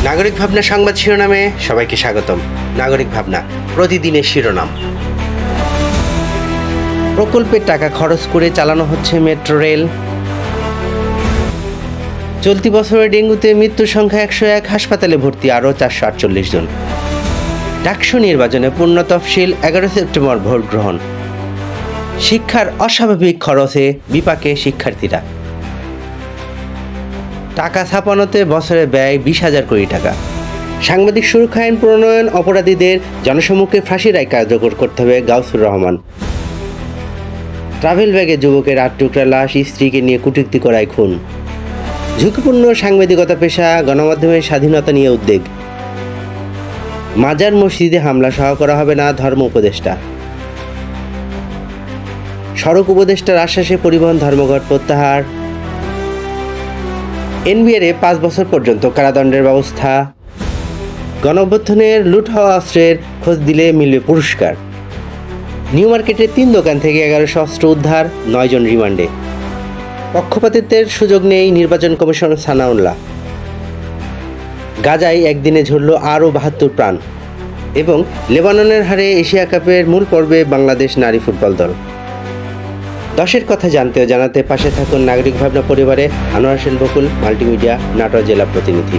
নাগরিক ভাবনা সংবাদ শিরোনামে সবাইকে স্বাগতম। নাগরিক ভাবনা প্রতিদিনের শিরোনাম। প্রকল্পের টাকা খরচ করে চালানো হচ্ছে মেট্রো রেল। চলতি বছরে ডেঙ্গুতে মৃত্যুর সংখ্যা 101, হাসপাতালে ভর্তি আরও 448 জন। ডাকসু নির্বাচনে পূর্ণ তফসিল, 11 সেপ্টেম্বর ভোট গ্রহণ। শিক্ষার অস্বাভাবিক খরচে বিপাকে শিক্ষার্থীরা। টাকা ছাপানোতে বছরে ব্যয় 20,000 কোটি টাকা। সাংবাদিক সুরক্ষা আইন প্রণয়ন, অপরাধীদের জনসম্মুখে ফাঁসির রায় কার্যকর করতে হবে, গাউসুর রহমান। ট্রাভেল ব্যাগে যুবকের 8 টুকরা লাশ, স্ত্রীকে নিয়ে কটূক্তি করায় খুন। ঝুঁকিপূর্ণ সাংবাদিকতা পেশা, গণমাধ্যমের স্বাধীনতা নিয়ে উদ্বেগ। মাজার মসজিদে হামলা সহ করা হবে না, ধর্ম উপদেষ্টা। সড়ক উপদেষ্টার আশ্বাসে পরিবহন ধর্মঘট প্রত্যাহার। এনবিআরে 5 বছর পর্যন্ত কারাদণ্ডের ব্যবস্থা। গণঅভ্যুত্থানের লুট হওয়া অস্ত্রের খোঁজ দিলে মিলবে পুরস্কার। নিউ মার্কেটের 3 দোকান থেকে 1100 অস্ত্র উদ্ধার, 9 জন রিমান্ডে। পক্ষপাতিত্বের সুযোগ নেই, নির্বাচন কমিশন সানাউল্লাহ। গাজায় একদিনে ঝরল আরও 72 প্রাণ। এবং লেবাননের হারে এশিয়া কাপের মূল পর্বে বাংলাদেশ নারী ফুটবল দল। 10-এর কথা জানতে ও জানাতে পাশে থাকুন নাগরিক ভাবনা পরিবারে। আনোয়ার হোসেন বকুল, মাল্টিমিডিয়া, নাটোর জেলা প্রতিনিধি।